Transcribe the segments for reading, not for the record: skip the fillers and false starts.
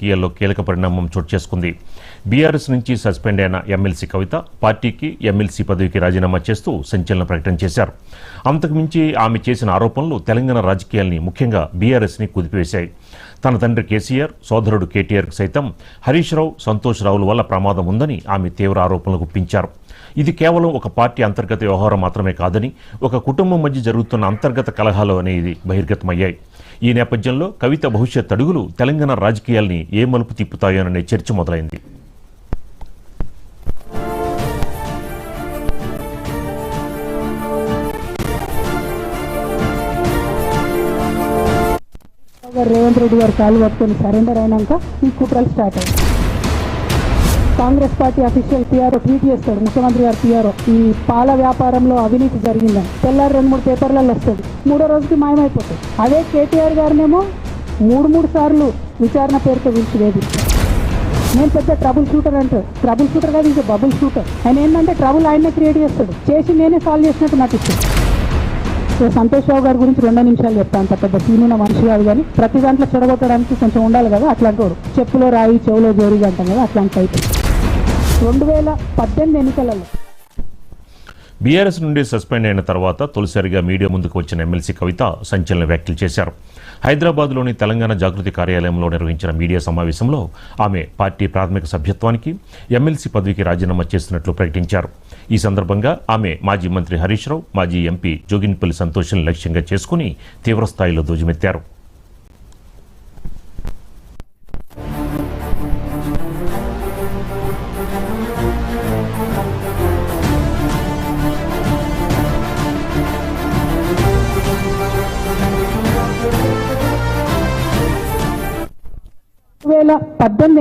రాజకీయాల్లో కీలక పరిణామం చోటు చేసుకుంది. బీఆర్ఎస్ నుంచి సస్పెండ్ అయిన ఎమ్మెల్సీ కవిత పార్టీకి ఎమ్మెల్సీ పదవికి రాజీనామా చేస్తూ సంచలన ప్రకటన చేశారు. అంతకుమించి ఆమె చేసిన ఆరోపణలు తెలంగాణ రాజకీయాల్ని, ముఖ్యంగా బీఆర్ఎస్ని కుదిపివేశాయి. తన తండ్రి కేసీఆర్, సోదరుడు కేటీఆర్కి సైతం హరీష్ రావు, సంతోష్ రావుల వల్ల ప్రమాదం ఉందని ఆమె తీవ్ర ఆరోపణలు గుప్పించారు. ఇది కేవలం ఒక పార్టీ అంతర్గత వ్యవహారం మాత్రమే కాదని, ఒక కుటుంబం మధ్య జరుగుతున్న అంతర్గత కలహాలు అనేది బహిర్గతమయ్యాయి. ఈ నేపథ్యంలో కవిత భవిష్యత్ అడుగులు తెలంగాణ రాజకీయాల్ని ఏ మలుపు తిప్పుతాయోననే చర్చ మొదలైంది. రేవంత్ రెడ్డి గారు కాలు పట్టుకొని సరెండర్ అయినాక ఈ కుట్రలు స్టార్ట్ అయ్యాయి. Congress party official PRO tweet చేస్తాడు, ముఖ్యమంత్రి గారు పిఆర్ఓ, ఈ పాల వ్యాపారంలో అవినీతి జరిగిందని. తెల్లారి 2-3 పేపర్లలో వస్తుంది, 3వ రోజుకి మాయమైపోతుంది. అదే కేటీఆర్ గారినేమో 3 సార్లు విచారణ పేరుతో పిలిచి వేధిస్తారు. నేను పెద్ద ట్రబుల్ షూటర్ అంటారు. ట్రబుల్ షూటర్ కాదు, ఇంకా బబుల్ షూటర్. ఆయన ఏంటంటే ట్రబుల్ ఆయనే క్రియేట్ చేస్తాడు, చేసి నేనే సాల్వ్ చేసినట్టు నటిస్తాడు. సో సంతోష్ రావు గారి గురించి 2 నిమిషాలు చెప్తాను. అంత పెద్ద సీనున్న మనిషి కాదు, కానీ ప్రతి దాంట్లో చెడగొట్టడానికి కొంచెం ఉండాలి కదా, అట్లాంటి వాడు. చెప్పులో రాయి చెవులో జోరిగా అంటాం కదా, అట్లాంటి టైప్. 2018 ఎన్నికలలో బీఆర్ఎస్ నుండి సస్పెండ్ అయిన తర్వాత తొలిసారిగా మీడియా ముందుకు వచ్చిన ఎమ్మెల్సీ కవిత సంచలన వ్యాఖ్యలు చేశారు. హైదరాబాద్లోని తెలంగాణ జాగృతి కార్యాలయంలో నిర్వహించిన మీడియా సమావేశంలో ఆమె పార్టీ ప్రాథమిక సభ్యత్వానికి, ఎమ్మెల్సీ పదవికి రాజీనామా చేస్తున్నట్లు ప్రకటించారు. ఈ సందర్భంగా ఆమె మాజీ మంత్రి హరీష్ రావు, మాజీ ఎంపీ జోగిన్పల్లి సంతోష్ని లక్ష్యంగా చేసుకుని తీవ్రస్థాయిలో ధ్వజమెత్తారు.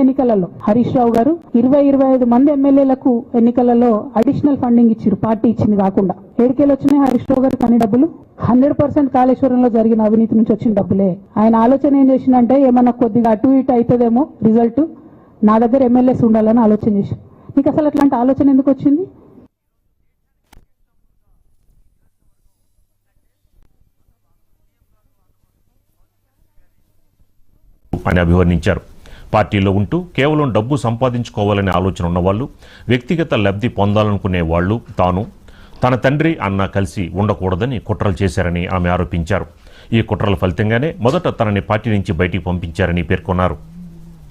ఎన్నికలలో హరీష్ రావు గారు 20-25 మంది ఎమ్మెల్యేలకు ఎన్నికలలో అడిషనల్ ఫండింగ్ ఇచ్చారు, పార్టీ ఇచ్చింది కాకుండా. ఏడికేలు వచ్చినాయి హరీష్ రావు గారు కానీ డబ్బులు 100% కాళేశ్వరంలో జరిగిన అవినీతి నుంచి వచ్చిన డబ్బులే. ఆయన ఆలోచన ఏం చేసిందంటే, ఏమన్నా కొద్దిగా అటు ఇటు అవుతుందేమో రిజల్ట్, నా దగ్గర ఎమ్మెల్యేస్ ఉండాలని ఆలోచన చేసి. మీకు అసలు అట్లాంటి ఆలోచన ఎందుకు వచ్చింది? అని అభివర్ణించారు. పార్టీలో ఉంటూ కేవలం డబ్బు సంపాదించుకోవాలనే ఆలోచన ఉన్నవాళ్లు, వ్యక్తిగత లబ్ధి పొందాలనుకునే వాళ్లు తాను, తన తండ్రి, అన్న కలిసి ఉండకూడదని కుట్రలు చేశారని ఆమె ఆరోపించారు. ఈ కుట్రల ఫలితంగానే మొదట తనని పార్టీ నుంచి బయటికి పంపించారని పేర్కొన్నారు.